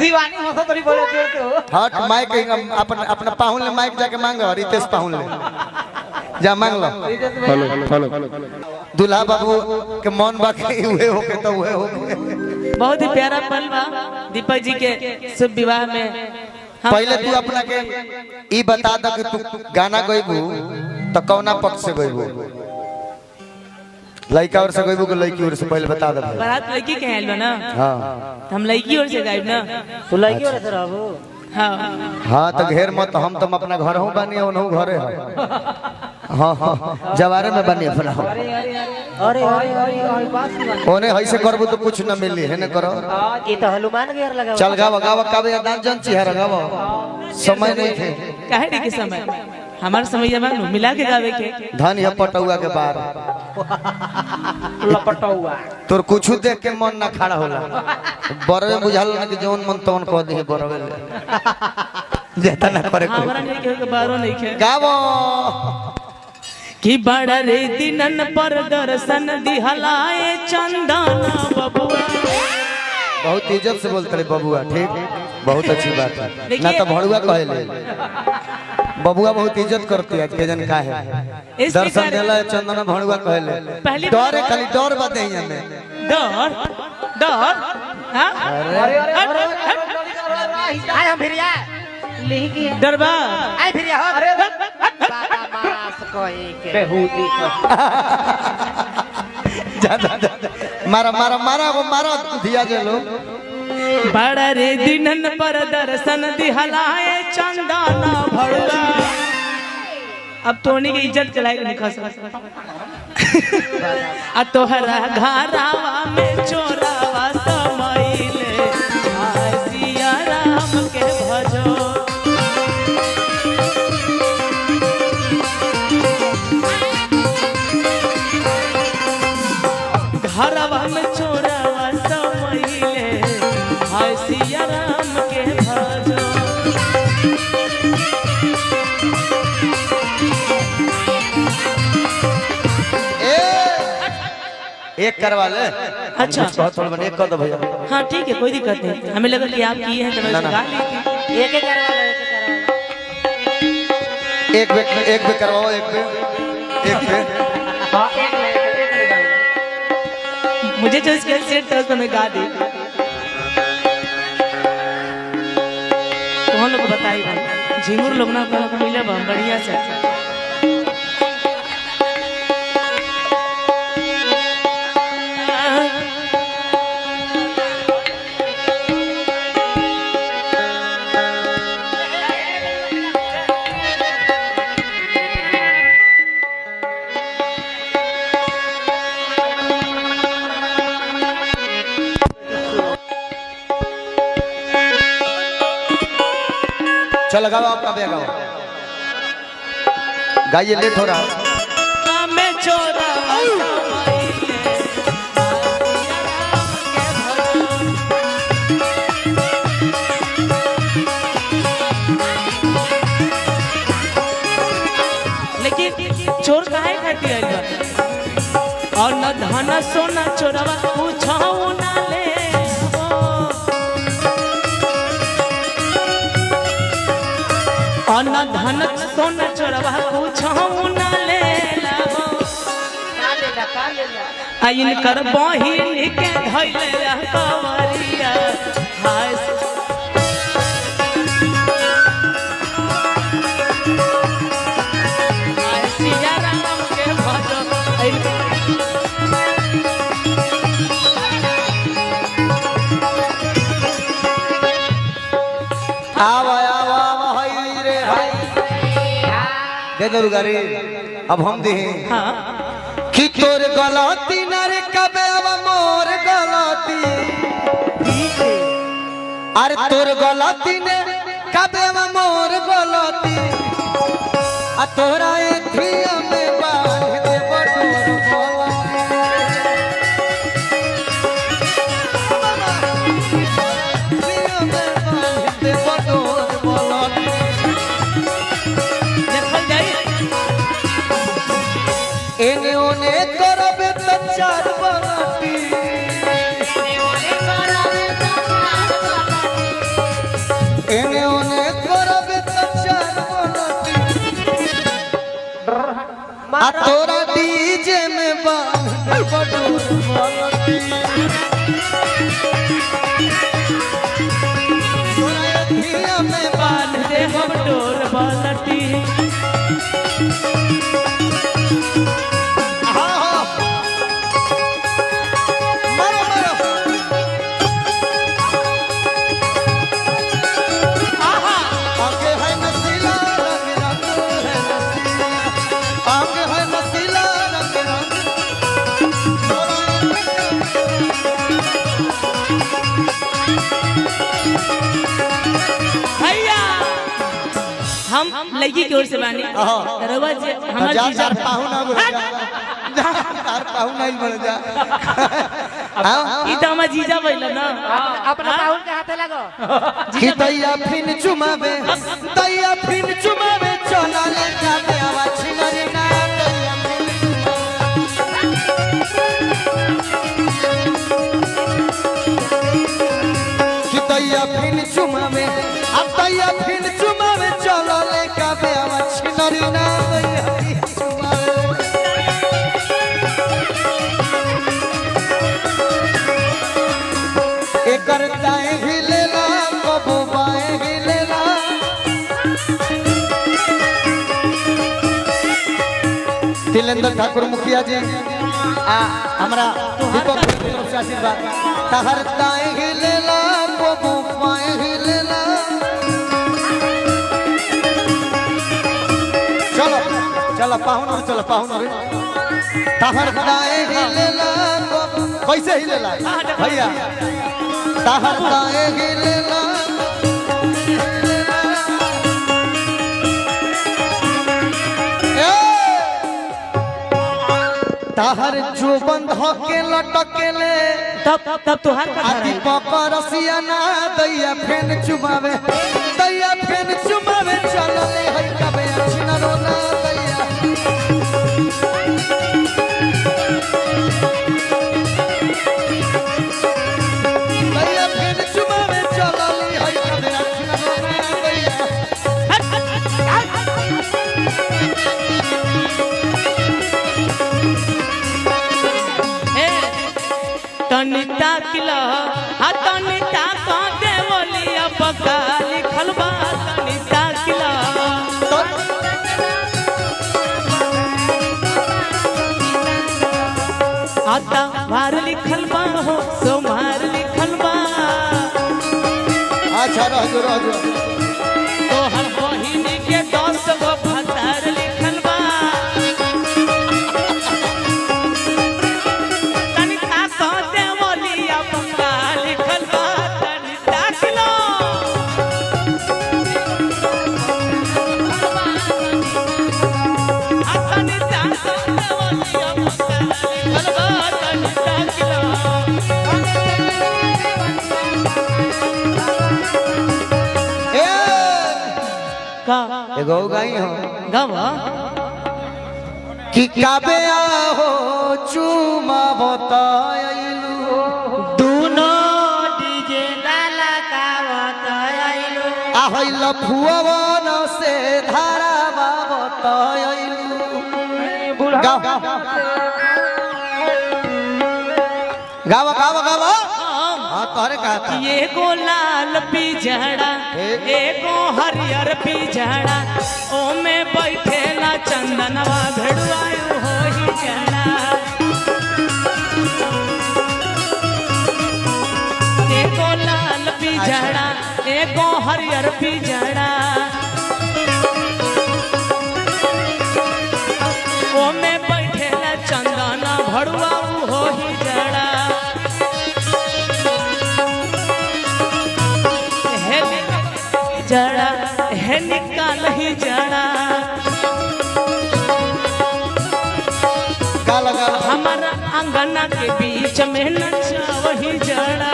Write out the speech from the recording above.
दीवानी हो तो थोड़ी बोले जोड़ते हो। हट माइक अपना अपना पाहुन ले माइक जाके मांगो रितेश पाहुन ले जा मांग लो। हेलो हेलो दुल्हा बाबू के मन बाकी हुए हो के तो हुए हो। बहुत ही प्यारा पल बा दीपक जी के शुभ विवाह में। पहले तू अपना के ई बता द कि तू गाना गइबू तो कौना पक्ष से गइबू, लड़का और से गइबू के लड़की और से पहले बता दे। बारात लड़की के आइल बा ना। हां हम लड़की और से गाइब ना। तू लड़की और से रहबो। हां हां तो घेर मत, हम तुम अपना घर हूं बानी ओनहु घरे है। हां हां जवारे में बानी अपना। अरे बात सुन। ओने ऐसे करबू तो कुछ न मिली है न करो। ये तो हनुमान घेर लगा। चल गावा गावा काबे दान जन चिहरा गावा समय नहीं थे। काहे रे के समय हमार समय मांगू मिला के गावे के। धन है पटौआ के बार लपटौआ तोर कुछ देख के मन ना खड़ा होला। बरवे बुझाल ना कि जौन मन तौन कह दी बरवे ले जेता ना करे को। हमरा नहीं के बारो नहीं के गावो कि बड़ा रे दिनन पर दर्शन दिहलाए चंदन बबुआ। बहुत इज्जत से बोलते रे बबुआ, ठीक बहुत अच्छी बात है ना तो भड़ुआ कहे ले। बबुआ बहुत इज्जत करती है के जन का है दर्शन देला चंदन भड़ुआ कहे ले। डर है खाली डर बाते ही हमें डर डर हां अरे आय हम भिरिया लिही की डरबा आय भिरिया हो। अरे बाबा मास कोई के बेहूती को जा जा जा मारा मारा मारा वो मारा दिया जे लो। बड़ा रे दिनन पर दर्शन दिहलाए चंदन भड़ुआ। अब तोनी की इज्जत चलाए नहीं खा सकता। आ तोहरा घरावा में चोरावा समइले सिया राम के भजो। घरावा में चोरावा समइले सिया राम के भजो। एक करवा ले। अच्छा बहुत थोड़ा बने एक कर दो भैया। हाँ ठीक है कोई दिक्कत नहीं। हमें लगा कि आप किए हैं तो मैं गा ली थी। एक एक करवा लो एक पे करवाओ एक पे हां एक ले मुझे जो इसके सेट था तो मैं गा दी। तो हम लोग बताई भाई झिंगुर लोग ना मिले बढ़िया से। चल गाओ आपका बे गाओ गाइए लेट हो रहा। मैं चोरा लेकिन चोर काहे खाती है और न धन सोना चोरवा पूछाऊ ना ले। न धन सोना चोरवा पूछाऊ ना ले लाओ। आइन कर बहिन के धइले कवरिया हाय सिया राम के भजो। आवा आवा हाय रे हाय दे दो गाड़ी अब हम दी हाँ कि तोर गलती न रे कबे अब मोर गलती। अरे तोर गलती ने कबे अब मोर गलती आ तोरा एथिया में बांध दे बटोर एने ओने करबे त चार बलती एने ओने करबे त चार बनती आ तोरा डीजे में बांध बटोर बनती तोरा अथिया में बांध दे हम डोर बालटी हम लड़की की ओर से बानी रवा जे हमर जीजा पाहु ना बोल जा तार पाहु नहीं बोल जा ई त हमर जीजा भइल ना अपना पाहुन के हाथे लगो कि दैया फिन चुमावे चला ले जावे आवाज छिनरे ना दैया फिन कि दैया फिन चुमावे अब दैया फिन चुमावे चला ले जावे आवाज छिनरे ना दैया फिन चुमावे एकर दाएं हिलेला कबो बाएं हिलेला तिलेंद्र ठाकुर मुखिया जी हमरा दीपक की तरफ से आशीर्वाद तहर दाएं हिलेला कबो बाएं हिलेला चलो चलो पाहुन रे तहर दाएं हिलेला कैसे हिलेला भैया तहर दाएं हिलेला तहर जो बंध के लटकेले तब तोहार का आदि पापा रसिया ना दैया फेन चुमावे चलो ले हई कबे छिना रोना दैया फेन चुमावे चलो ले हई कबे छिना रोना दैया तनिता किला तनिता का देवलिया पका लिखल बा तनिता किला आता भार लिखल बा हो सोमार लिखल बा अच्छा रह जो तो हर बहिनी के 10 गो भतार लिखल बा तनिता का देवलिया पका लिखल बा तनिता किला तनिता का देवलिया पका लिखल बा तनिता किला का एगो गाई हो गावा कि काबे आहो चुमा बताइलू दोनों डीजे डाला का बताइलो आहै लफुवन से धारा बताइलू गावा हाँ तोहरे कहा था एगो लाल पिजड़ा एगो हरियर पिजड़ा ओमे बैठेला चंदनवा भेड़ुआयु होई जड़ा एगो लाल पिजड़ा एगो हरियर पिजड़ा ओमे बैठेला चंदना भड़ुआयु होई जड़ा जड़ा है निकाल ही जड़ा गाला हमारा अंगना के बीच में नचा वही जड़ा